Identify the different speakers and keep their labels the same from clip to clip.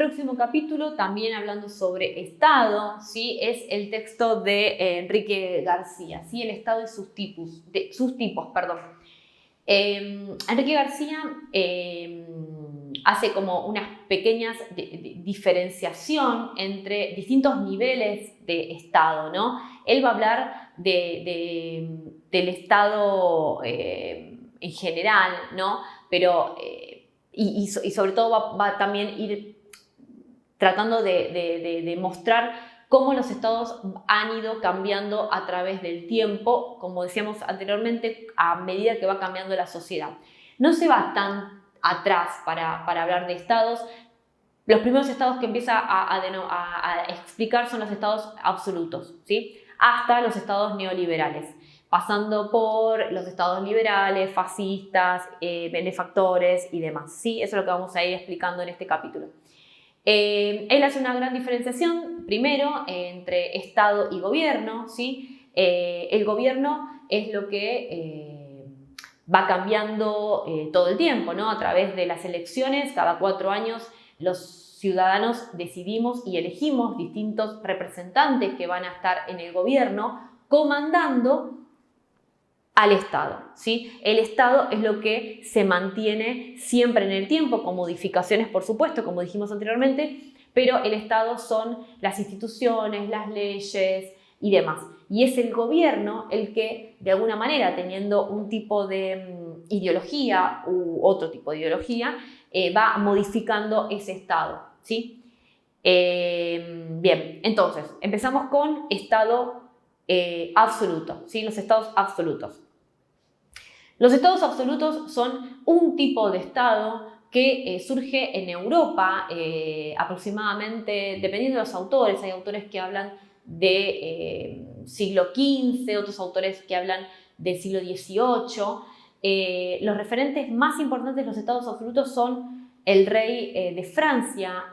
Speaker 1: próximo capítulo, también hablando sobre Estado, ¿sí? Es el texto de Enrique García, ¿sí? El Estado y sus tipos, perdón. Enrique García hace como unas pequeñas diferenciación entre distintos niveles de Estado, ¿no? Él va a hablar del Estado en general, ¿no? Pero, y sobre todo va también ir tratando de mostrar cómo los estados han ido cambiando a través del tiempo, como decíamos anteriormente, a medida que va cambiando la sociedad. No se va tan atrás para hablar de estados. Los primeros estados que empieza a explicar son los estados absolutos, ¿sí? Hasta los estados neoliberales, pasando por los estados liberales, fascistas, benefactores y demás, ¿sí? Eso es lo que vamos a ir explicando en este capítulo. Él hace una gran diferenciación, primero, entre Estado y gobierno, ¿sí? El gobierno es lo que va cambiando todo el tiempo, ¿no? A través de las elecciones, cada 4 años, los ciudadanos decidimos y elegimos distintos representantes que van a estar en el gobierno comandando al Estado, ¿sí? El Estado es lo que se mantiene siempre en el tiempo, con modificaciones, por supuesto, como dijimos anteriormente, pero el Estado son las instituciones, las leyes y demás. Y es el gobierno el que, de alguna manera, teniendo un tipo de ideología u otro tipo de ideología, va modificando ese Estado, ¿sí? Bien, entonces, empezamos con Estado absoluto, ¿sí? Los estados absolutos. Los estados absolutos son un tipo de estado que surge en Europa aproximadamente, dependiendo de los autores. Hay autores que hablan de siglo XV, otros autores que hablan del siglo XVIII. Los referentes más importantes de los estados absolutos son el rey de Francia,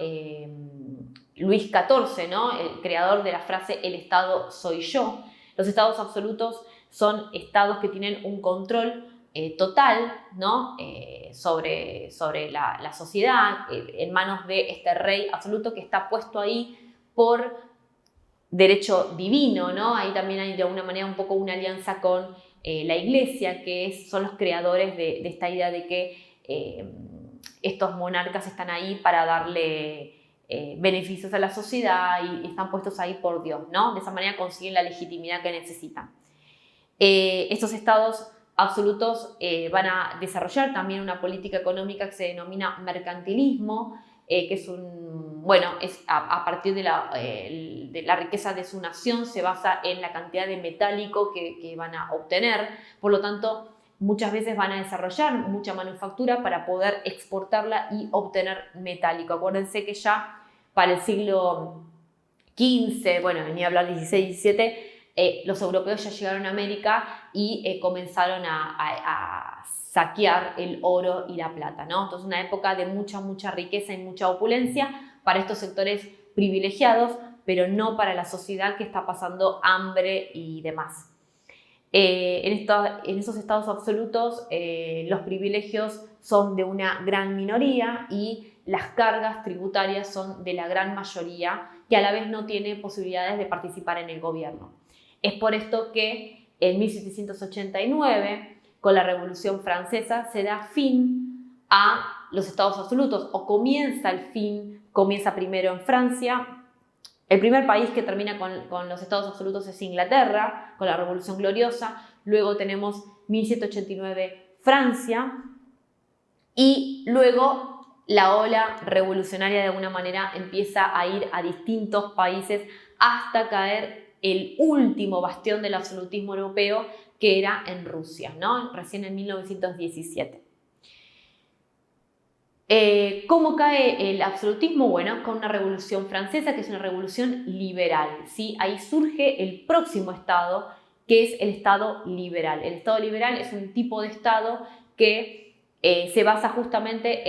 Speaker 1: Luis XIV, ¿no? El creador de la frase "el Estado soy yo". Los estados absolutos son estados que tienen un control total, ¿no? sobre la sociedad, en manos de este rey absoluto que está puesto ahí por derecho divino, ¿no? Ahí también hay de alguna manera un poco una alianza con la Iglesia, que son los creadores de esta idea de que estos monarcas están ahí para darle beneficios a la sociedad y están puestos ahí por Dios, ¿no? De esa manera consiguen la legitimidad que necesitan. Estos estados absolutos van a desarrollar también una política económica que se denomina mercantilismo, que es es a partir de la riqueza de su nación, se basa en la cantidad de metálico que van a obtener. Por lo tanto, muchas veces van a desarrollar mucha manufactura para poder exportarla y obtener metálico. Acuérdense que ya para el siglo XV, bueno, ni hablar XVI, XVII, los europeos ya llegaron a América y comenzaron a saquear el oro y la plata, ¿no? Entonces, una época de mucha riqueza y mucha opulencia para estos sectores privilegiados, pero no para la sociedad que está pasando hambre y demás. En esos estados absolutos, los privilegios son de una gran minoría y las cargas tributarias son de la gran mayoría, que a la vez no tiene posibilidades de participar en el gobierno. Es por esto que en 1789, con la Revolución Francesa, se da fin a los estados absolutos, o comienza primero en Francia. El primer país que termina con los estados absolutos es Inglaterra, con la Revolución Gloriosa. Luego tenemos 1789 Francia, y luego la ola revolucionaria de alguna manera empieza a ir a distintos países hasta caer el último bastión del absolutismo europeo, que era en Rusia, ¿no? Recién en 1917. ¿Cómo cae el absolutismo? Bueno, con una revolución francesa, que es una revolución liberal, ¿sí? Ahí surge el próximo estado, que es el estado liberal. El estado liberal es un tipo de estado que se basa justamente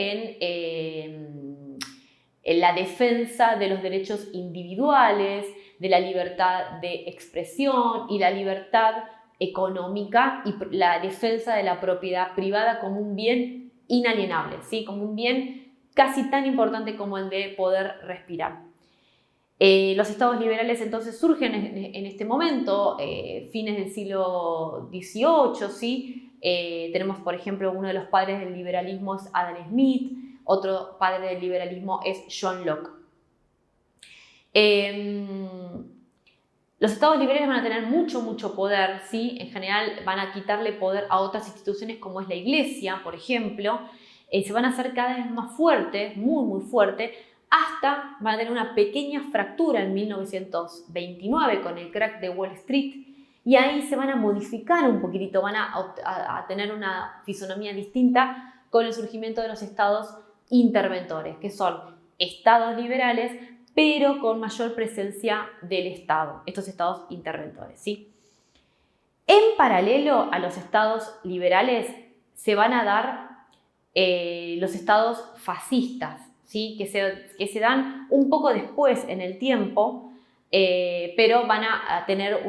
Speaker 1: en la defensa de los derechos individuales, de la libertad de expresión y la libertad económica, y la defensa de la propiedad privada como un bien inalienable, ¿sí? Como un bien casi tan importante como el de poder respirar. Los estados liberales entonces surgen en este momento, fines del siglo XVIII, ¿sí? Tenemos, por ejemplo, uno de los padres del liberalismo es Adam Smith, otro padre del liberalismo es John Locke. Los estados liberales van a tener mucho poder, ¿sí? En general van a quitarle poder a otras instituciones como es la iglesia, por ejemplo. Se van a hacer cada vez más fuertes, muy fuertes, hasta van a tener una pequeña fractura en 1929 con el crack de Wall Street, y ahí se van a modificar un poquitito, van a tener una fisonomía distinta con el surgimiento de los estados interventores, que son estados liberales, pero con mayor presencia del Estado, estos estados interventores, ¿sí? En paralelo a los estados liberales se van a dar los estados fascistas, ¿sí? que se dan un poco después en el tiempo, pero van a tener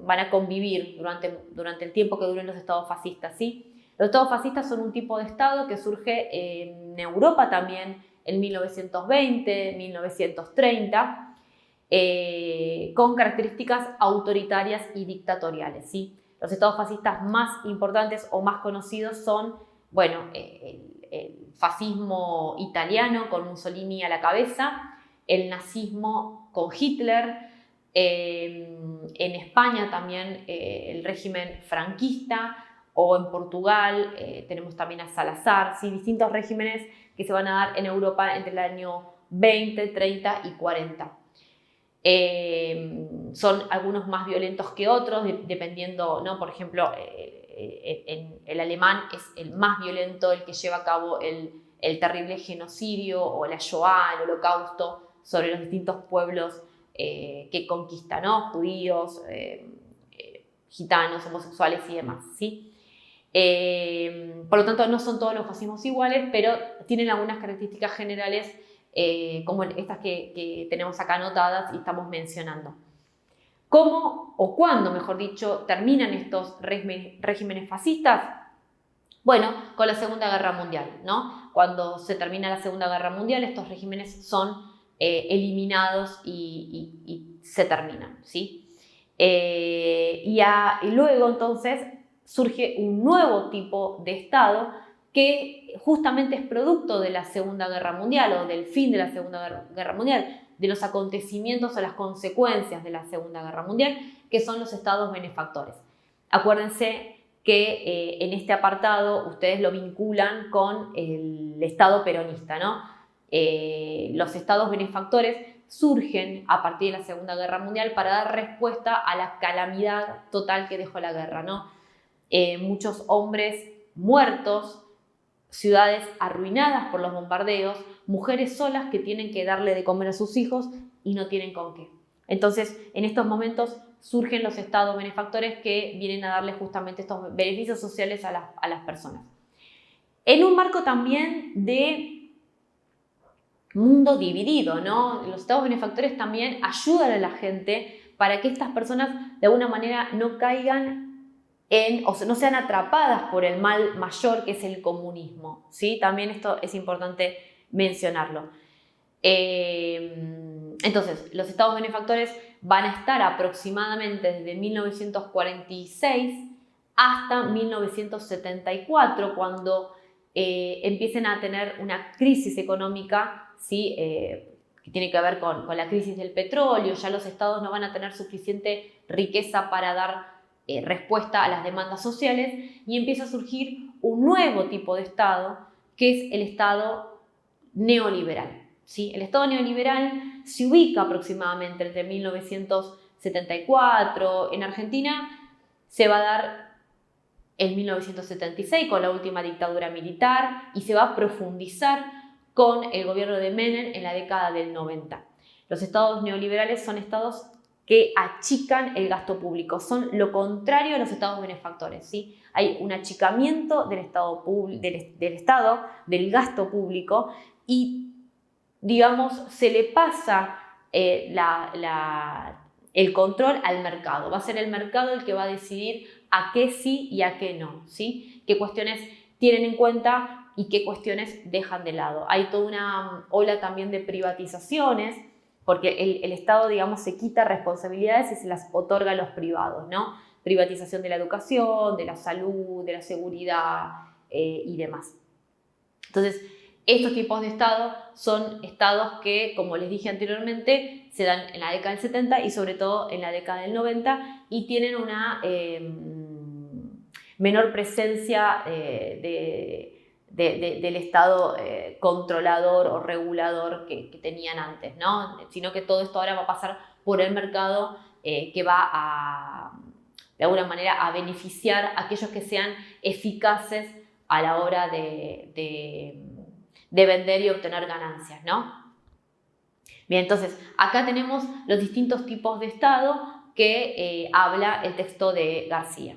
Speaker 1: van a convivir durante el tiempo que duren los estados fascistas, ¿sí? Los estados fascistas son un tipo de estado que surge en Europa también en 1920, 1930, con características autoritarias y dictatoriales, ¿sí? Los estados fascistas más importantes o más conocidos son, bueno, el fascismo italiano con Mussolini a la cabeza, el nazismo con Hitler, en España también el régimen franquista, o en Portugal tenemos también a Salazar, ¿sí? Distintos regímenes que se van a dar en Europa entre el año 20, 30 y 40. Son algunos más violentos que otros, dependiendo, ¿no? Por ejemplo, el alemán es el más violento, el que lleva a cabo el terrible genocidio o la Shoah, el holocausto, sobre los distintos pueblos que conquista, ¿no? Judíos, gitanos, homosexuales y demás, ¿sí? Por lo tanto, no son todos los fascismos iguales, pero tienen algunas características generales como estas que tenemos acá anotadas y estamos mencionando. ¿Cómo o cuándo, mejor dicho, terminan estos regímenes fascistas? Bueno, con la Segunda Guerra Mundial, ¿no? Cuando se termina la Segunda Guerra Mundial, estos regímenes son eliminados y se terminan, ¿sí? Y luego, entonces, surge un nuevo tipo de Estado que justamente es producto de la Segunda Guerra Mundial o del fin de la Segunda Guerra Mundial, de los acontecimientos o las consecuencias de la Segunda Guerra Mundial, que son los estados benefactores. Acuérdense que en este apartado ustedes lo vinculan con el Estado peronista, ¿no? Los estados benefactores surgen a partir de la Segunda Guerra Mundial para dar respuesta a la calamidad total que dejó la guerra, ¿no? Muchos hombres muertos, ciudades arruinadas por los bombardeos, mujeres solas que tienen que darle de comer a sus hijos y no tienen con qué. Entonces, en estos momentos surgen los estados benefactores que vienen a darle justamente estos beneficios sociales a las personas. En un marco también de mundo dividido, ¿no? Los estados benefactores también ayudan a la gente para que estas personas de alguna manera no caigan o no sean atrapadas por el mal mayor que es el comunismo, ¿sí? También esto es importante mencionarlo. Entonces, los estados benefactores van a estar aproximadamente desde 1946 hasta 1974, cuando empiecen a tener una crisis económica, ¿sí? Que tiene que ver con la crisis del petróleo. Ya los estados no van a tener suficiente riqueza para dar respuesta a las demandas sociales, y empieza a surgir un nuevo tipo de Estado, que es el Estado neoliberal, ¿sí? El Estado neoliberal se ubica aproximadamente entre 1974, en Argentina se va a dar en 1976 con la última dictadura militar y se va a profundizar con el gobierno de Menem en la década del 90. Los estados neoliberales son estados que achican el gasto público, son lo contrario a los estados benefactores, ¿sí? Hay un achicamiento del Estado, del gasto público, y, digamos, se le pasa el control al mercado. Va a ser el mercado el que va a decidir a qué sí y a qué no, ¿sí? Qué cuestiones tienen en cuenta y qué cuestiones dejan de lado. Hay toda una ola también de privatizaciones, porque el Estado, digamos, se quita responsabilidades y se las otorga a los privados, ¿no? Privatización de la educación, de la salud, de la seguridad y demás. Entonces, estos tipos de estados son estados que, como les dije anteriormente, se dan en la década del 70 y sobre todo en la década del 90 y tienen una menor presencia del Estado controlador o regulador que tenían antes, ¿no? Sino que todo esto ahora va a pasar por el mercado que va a, de alguna manera, a beneficiar a aquellos que sean eficaces a la hora de vender y obtener ganancias, ¿no? Bien, entonces, acá tenemos los distintos tipos de Estado que habla el texto de García.